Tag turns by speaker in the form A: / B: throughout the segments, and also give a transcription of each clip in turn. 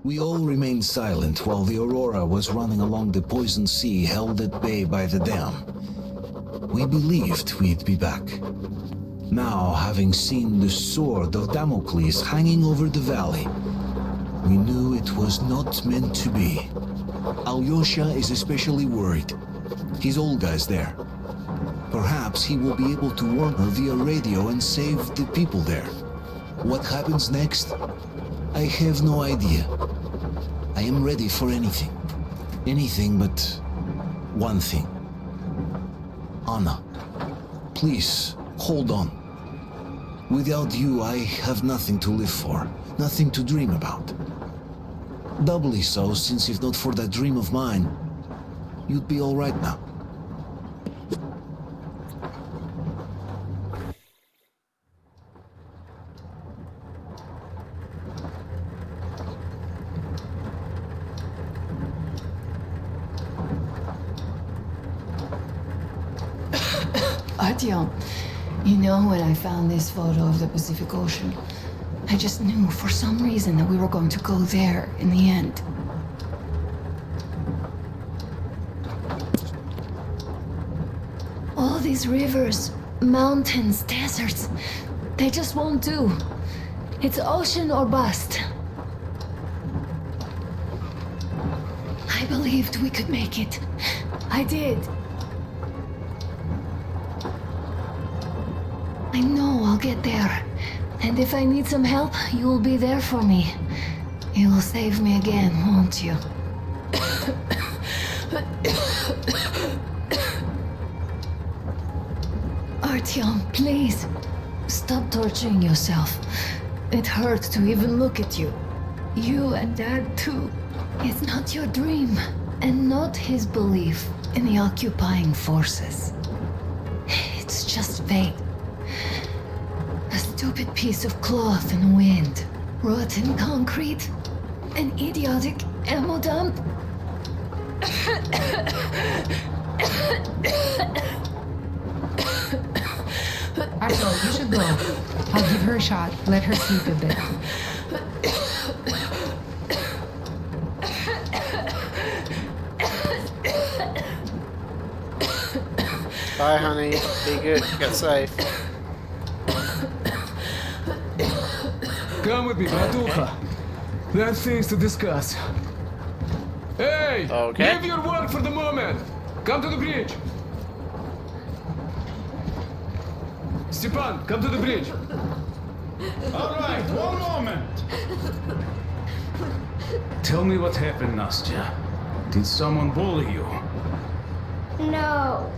A: We all remained silent while the Aurora was running along the poison sea held at bay by the dam. We believed we'd be back. Now, having seen the sword of Damocles hanging over the valley, we knew it was not meant to be. Alyosha is especially worried. His Olga's there. Perhaps he will be able to warn her via radio and save the people there. What happens next? I have no idea. I am ready for anything. Anything but one thing. Anna, please, hold on. Without you, I have nothing to live for, nothing to dream about. Doubly so, since if not for that dream of mine, you'd be all right now.
B: Artyom, you know when I found this photo of the Pacific Ocean, I just knew for some reason that we were going to go there in the end. All these rivers, mountains, deserts, they just won't do. It's ocean or bust. I believed we could make it. I did. I know I'll get there. And if I need some help, you'll be there for me. You'll save me again, won't you? Artyom, please. Stop torturing yourself. It hurts to even look at you. You and Dad too. It's not your dream, and not his belief in the occupying forces. It's just fate. A stupid piece of cloth in the wind, rotten concrete, an idiotic ammo dump.
C: Axel, you should go. I'll give her a shot. Let her sleep a bit.
D: Bye, honey. Be good. Get safe.
E: Come with me, Bratuха. There are things to discuss. Hey!
D: Okay.
E: Leave your work for the moment! Come to the bridge! Stepan, come to the bridge!
F: All right, one moment.
E: Tell me what happened, Nastya. Did someone bully you?
G: No,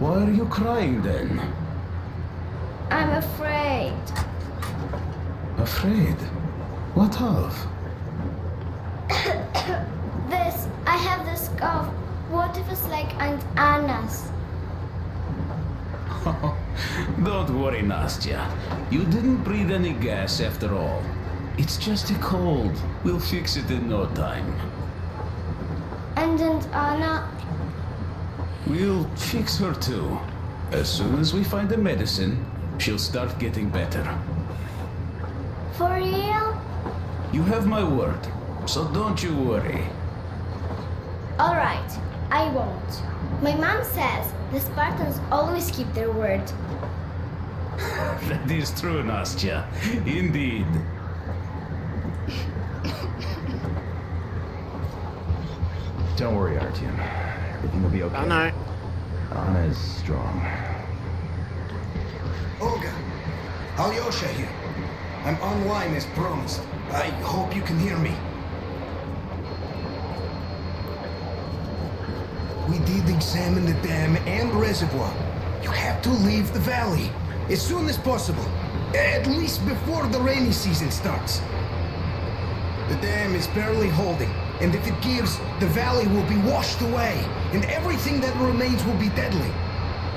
E: Why are you crying then?
G: I'm afraid.
E: Afraid? What of?
G: I have this cough. What if it's like Aunt Anna's?
E: Don't worry, Nastya. You didn't breathe any gas after all. It's just a cold. We'll fix it in no time.
G: And Aunt Anna?
E: We'll fix her too. As soon as we find the medicine, she'll start getting better.
G: For real?
E: You have my word, so don't you worry.
G: All right, I won't. My mom says the Spartans always keep their word.
E: That is true, Nastya. Indeed.
H: Don't worry, Artyom. Everything will be okay.
D: I know.
H: Anna is strong.
I: Olga, Alyosha here. I'm online as promised. I hope you can hear me. We did examine the dam and reservoir. You have to leave the valley as soon as possible. At least before the rainy season starts. The dam is barely holding, and if it gives, the valley will be washed away, and everything that remains will be deadly.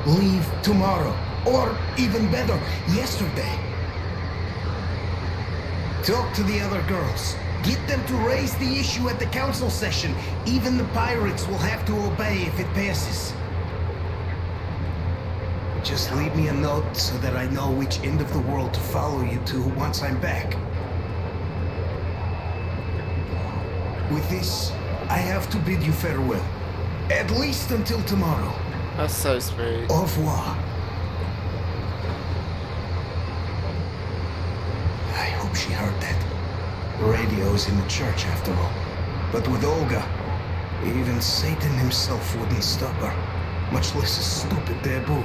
I: Leave tomorrow, or even better, yesterday. Talk to the other girls. Get them to raise the issue at the council session. Even the pirates will have to obey if it passes. Just leave me a note so that I know which end of the world to follow you to once I'm back. With this, I have to bid you farewell. At least until tomorrow.
D: That's so sweet.
I: Au revoir. I hope she heard that. The radio's in the church after all. But with Olga, even Satan himself wouldn't stop her. Much less a stupid debut.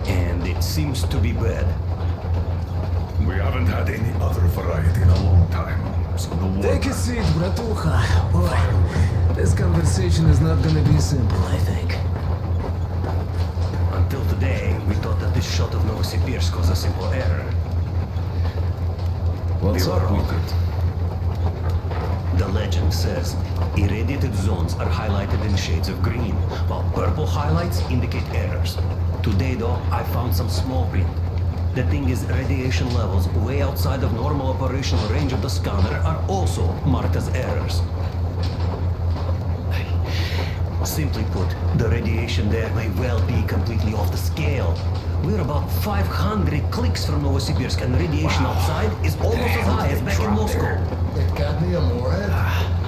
J: And it seems to be bad.
F: We haven't had any other variety in a long time. So the war
K: Take a seat, bratucha. Boy, this conversation is not gonna be simple, I think.
J: Until today, we thought that this shot of Novosibirsk was a simple error.
E: What's
J: We were
E: up
J: wrong.
E: with it?
J: The legend says irradiated zones are highlighted in shades of green, while purple highlights indicate errors. Today, though, I found some small print. The thing is, radiation levels way outside of normal operational range of the scanner are also marked as errors. Simply put, the radiation there may well be completely off the scale. We're about 500 clicks from Novosibirsk, and radiation outside is almost as high as back in Moscow.
K: It got me a morehead.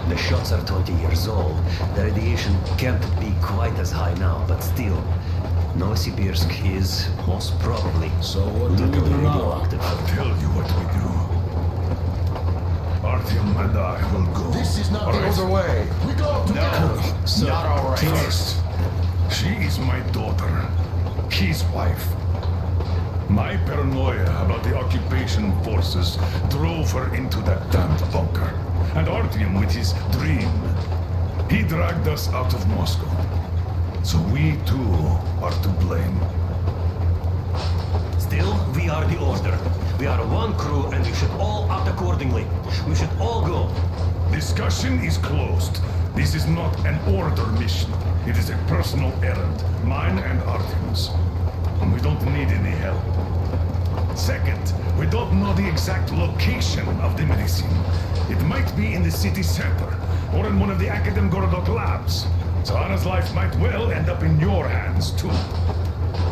J: The shots are 20 years old. The radiation can't be quite as high now, but still, Novosibirsk is most probably
E: So what do we
J: literally
E: do now?
J: radioactive.
F: I'll tell you what we do. Artyom and I will go.
K: This is not
F: All
K: the
F: right?
K: other way. We go together.
F: No,
K: Not all right.
F: First, she is my daughter, his wife. My paranoia about the occupation forces drove her into that damned bunker. And Artyom with his dream. He dragged us out of Moscow. So we too are to blame.
J: Still, we are the order. We are one crew and we should all act accordingly. We should all go.
F: Discussion is closed. This is not an order mission. It is a personal errand, mine and Artyom's. And we don't need any help. Second, we don't know the exact location of the medicine. It might be in the city center, or in one of the Academ Gorodok labs. So Anna's life might well end up in your hands, too.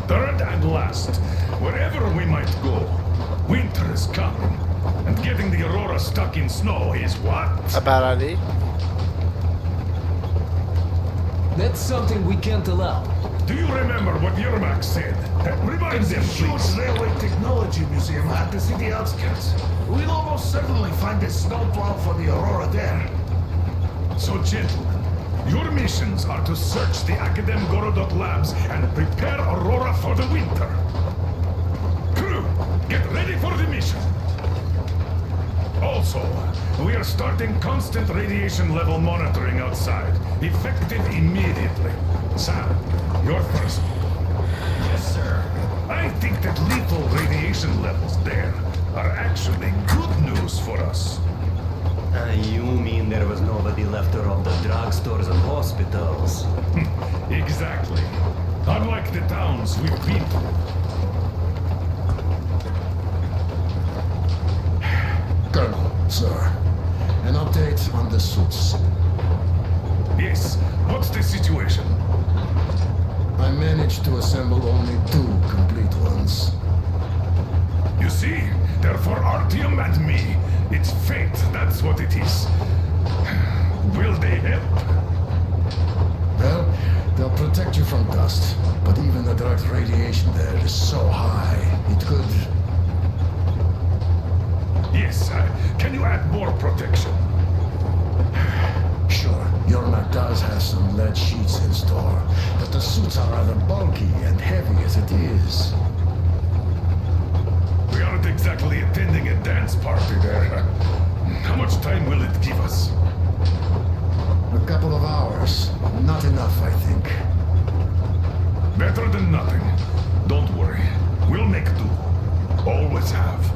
F: Third and last, wherever we might go, winter is coming. And getting the Aurora stuck in snow is what?
D: A bad idea.
K: That's something we can't allow.
F: Do you remember what Yermak said? Remind them, please.
L: railway technology museum at the city outskirts. We'll almost certainly find a snowplow for the Aurora there.
F: So, gentlemen, your missions are to search the Academ Gorodok labs and prepare Aurora for the winter. Crew, get ready for the mission. Also, we are starting constant radiation level monitoring outside, effective immediately. Sam, you're first.
L: Yes, sir.
F: I think that lethal radiation levels there are actually good news for us.
J: You mean there was nobody left to rob the drugstores and hospitals?
F: Exactly. Unlike the towns we've been to.
K: Colonel, sir. An update on the suits.
F: Yes, what's the situation?
K: I managed to assemble only 2 complete ones.
F: You see, they're for Artyom and me. It's fate, that's what it is. Will they help?
K: Well, they'll protect you from dust, but even the direct radiation there is so high, it could...
F: Yes, can you add more protection?
K: Sure, Yermak does have some lead sheets in store, but the suits are rather bulky and heavy as it is.
F: We aren't exactly attending a dance party there. How much time will it give us?
K: A couple of hours. Not enough, I think.
F: Better than nothing. Don't worry. We'll make do. Always have.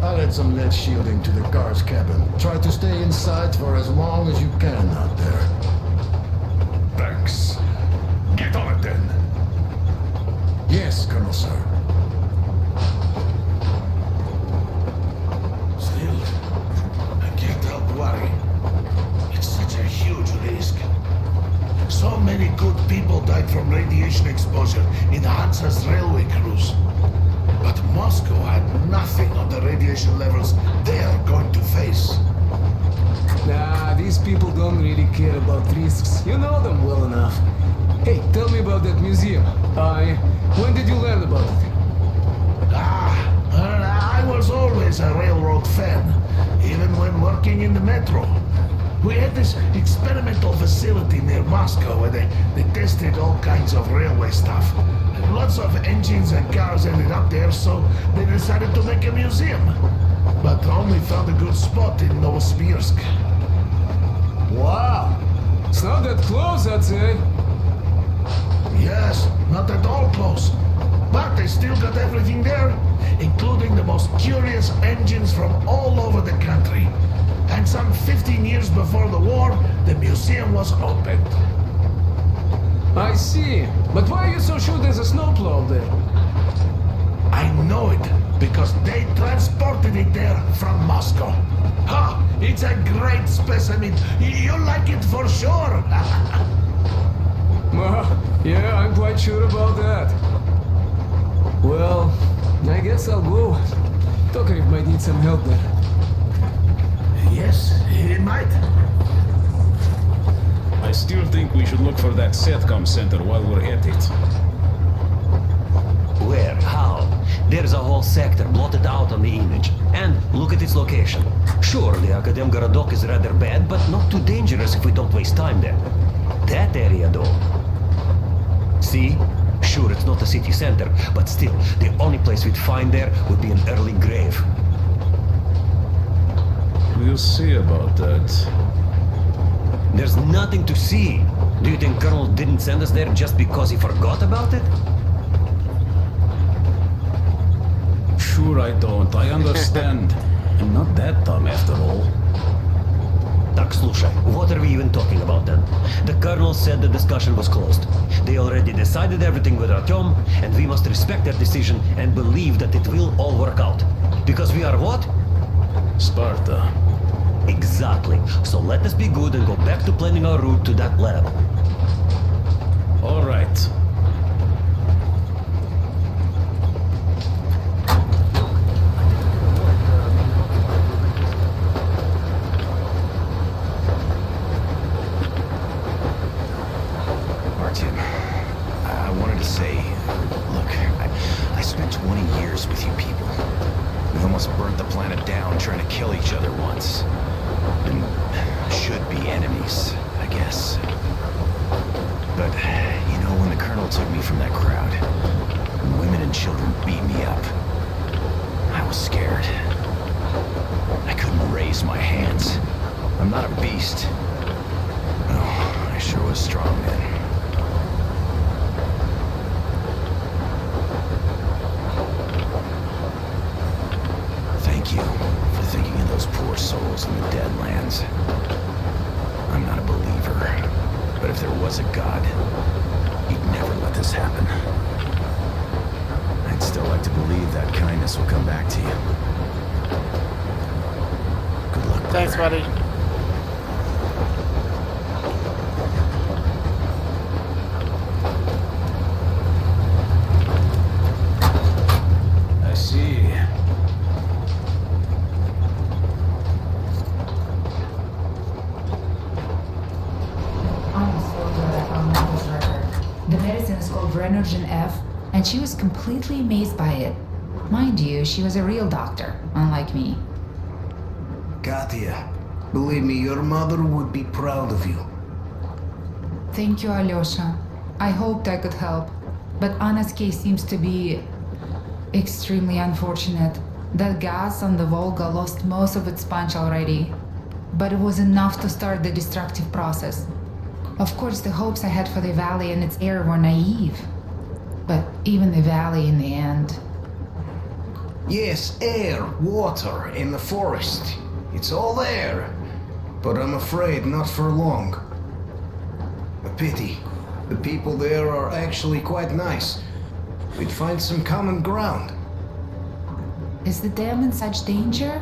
K: I'll add some lead shielding to the guard's cabin. Try to stay inside for as long as you can out there.
F: Thanks. Get on it then.
K: Yes, Yes, Colonel, sir.
L: Still, I can't help worry. It's such a huge risk. So many good people died from radiation exposure in Hansa's railway crews. But Moscow had nothing on the radiation levels they are going to face.
I: Nah, these people don't really care about risks. You know them well enough. Hey, tell me about that museum. When did you learn about it?
L: I was always a railroad fan, even when working in the metro. We had this experimental facility near Moscow where they tested all kinds of railway stuff. Lots of engines and cars ended up there, so they decided to make a museum. But only found a good spot in Novosibirsk.
I: Wow! It's not that close, I'd say.
L: Yes, not at all close. But they still got everything there, including the most curious engines from all over the country. And some 15 years before the war, the museum was opened.
I: I see. But why are you so sure there's a snowplow there?
L: I know it, because they transported it there from Moscow. Ha! It's a great specimen. You'll like it for sure.
I: Yeah, I'm quite sure about that. Well, I guess I'll go. Tokarev might need some help there.
L: Yes, he might.
E: I still think we should look for that SATCOM center while we're at it.
J: Where? How? There's a whole sector blotted out on the image. And look at its location. Sure, the Akademgorodok is rather bad, but not too dangerous if we don't waste time there. That area, though. See? Sure, it's not the city center, but still, the only place we'd find there would be an early grave.
E: We'll see about that.
J: There's nothing to see. Do you think Colonel didn't send us there just because he forgot about it?
E: Sure I don't. I understand. I'm not that dumb after all.
J: Так, слушай, what are we even talking about then? The Colonel said the discussion was closed. They already decided everything with Artyom, and we must respect their decision and believe that it will all work out. Because we are what?
E: Sparta.
J: Exactly. So let us be good and go back to planning our route to that lab.
E: All right.
H: Artyom, I wanted to say, look, I spent 20 years with you people. We almost burnt the planet down trying to kill each other once. And should be enemies, I guess. But, you know, when the Colonel took me from that crowd, and women and children beat me up, I was scared. I couldn't raise my hands. I'm not a beast. Oh, I sure was strong then. Thank you for thinking of those poor souls in the Deadlands. I'm not a believer, but if there was a God, he'd never let this happen. I'd still like to believe that kindness will come back to you. Good luck, brother.
D: Thanks, buddy.
E: I see.
C: Almost told her I found Michael's record. The medicine is called Renogen F, and she was completely amazed by it. Mind you, she was a real doctor, unlike me.
I: Katya, believe me, your mother would be proud of you.
C: Thank you, Alyosha. I hoped I could help, but Anna's case seems to be extremely unfortunate. That gas on the Volga lost most of its punch already, but it was enough to start the destructive process. Of course, the hopes I had for the valley and its air were naive, but even the valley in the end.
I: Yes, air, water, and the forest. It's all there. But I'm afraid not for long. A pity. The people there are actually quite nice. we'd find some common ground.
C: Is the dam in such danger?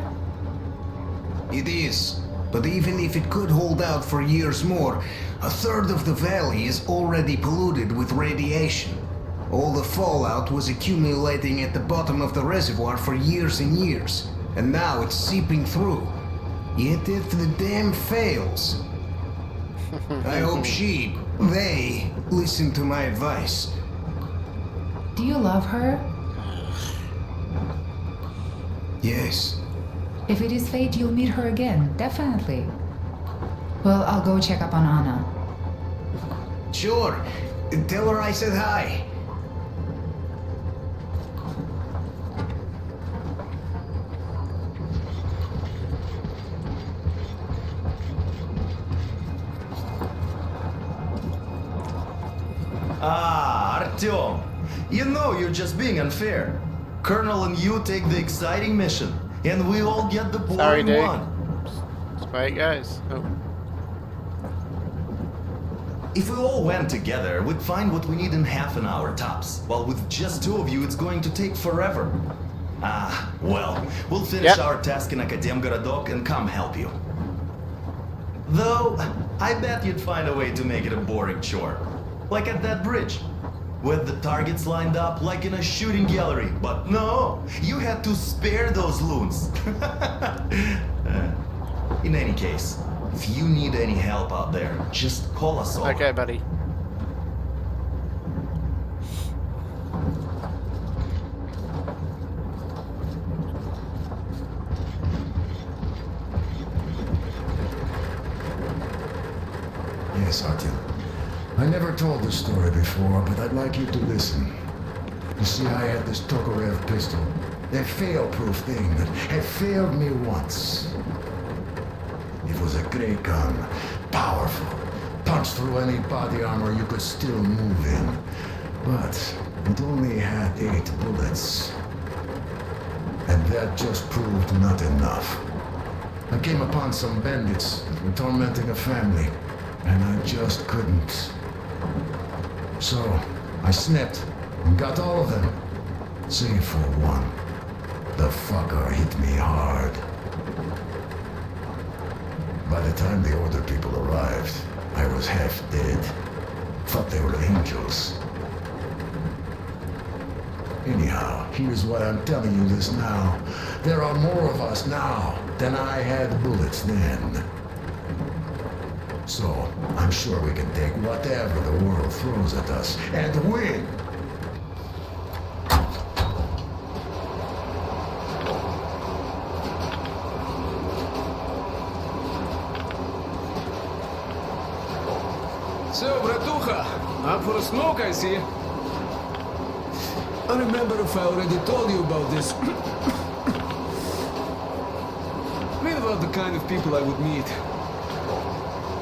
I: It is. But even if it could hold out for years more, a third of the valley is already polluted with radiation. All the fallout was accumulating at the bottom of the reservoir for years and years, and now it's seeping through. Yet if the dam fails, I hope they listen to my advice.
C: Do you love her?
I: Yes.
C: If it is fate, you'll meet her again, definitely. Well, I'll go check up on Anna.
I: Sure. Tell her I said hi.
H: Ah, Artyom. You know you're just being unfair. Colonel and you take the exciting mission, and we all get the
D: Sorry,
H: boring
D: dude.
H: one.
D: That's where it goes. Oh.
H: If we all went together, we'd find what we need in half an hour tops. While with just two of you, it's going to take forever. Ah, well, we'll finish our task in Akademgorodok and come help you. Though, I bet you'd find a way to make it a boring chore. Like at that bridge, with the targets lined up like in a shooting gallery. But no, you had to spare those loons. In any case, if you need any help out there, just call us all.
D: Okay, buddy.
K: Yes, Artyom. I never told this story before, but I'd like you to listen. You see, I had this Tokarev pistol. That fail-proof thing that had failed me once. It was a great gun. Powerful. Punched through any body armor you could still move in. But it only had 8 bullets. And that just proved not enough. I came upon some bandits that were tormenting a family, and I just couldn't. So, I snapped and got all of them, save for one. The fucker hit me hard. By the time the order people arrived, I was half dead. Thought they were angels. Anyhow, here's why I'm telling you this now. There are more of us now than I had bullets then. So, I'm sure we can take whatever the world throws at us and win!
M: So, bratucha, up for a smoke, I see. I remember if I already told you about this. Read about the kind of people I would meet.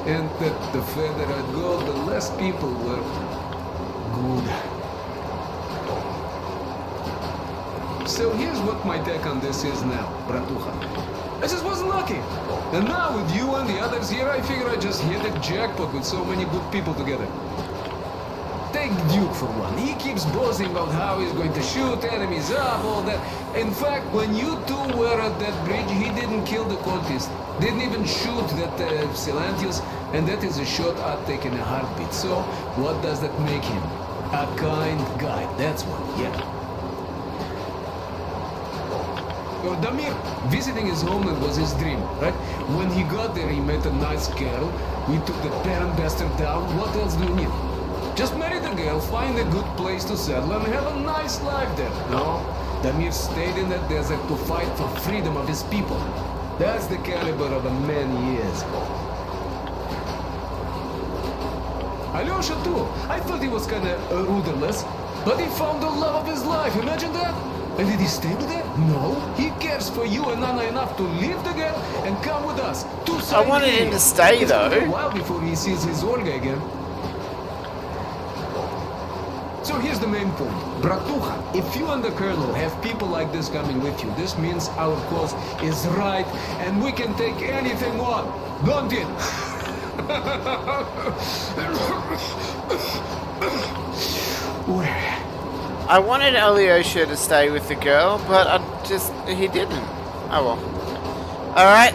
M: And that the further I'd go, the less people were good. So here's what my take on this is now, bratucha. I just wasn't lucky. And now with you and the others here, I figure I just hit a jackpot with so many good people together. Take Duke for one. He keeps boasting about how he's going to shoot enemies up, all that. In fact, when you two were at that bridge, he didn't kill the cultist. Didn't even shoot that Silantius, and that is a shot I'd take in a heartbeat. So, what does that make him? A kind guy, that's what, yeah. Damir, visiting his homeland was his dream, right? When he got there, he met a nice girl. We took the parent bastard down. What else do you need? Just marry the girl, find a good place to settle, and have a nice life there. No, Damir stayed in that desert to fight for freedom of his people. That's the caliber of a man he is. Alyosha too. I thought he was kinda rudderless, but he found the love of his life. Imagine that. And did he stay with her? No. He cares for you and Anna enough to leave the girl and come with us.
D: I wanted him to stay though.
M: It's a while before he sees his Olga again. So here's the main point. Bratucha, if you and the Colonel have people like this coming with you, this means our cause is right and we can take anything we want. Don't it? Well,
D: I wanted Alyosha to stay with the girl, but he didn't. Oh well. Alright,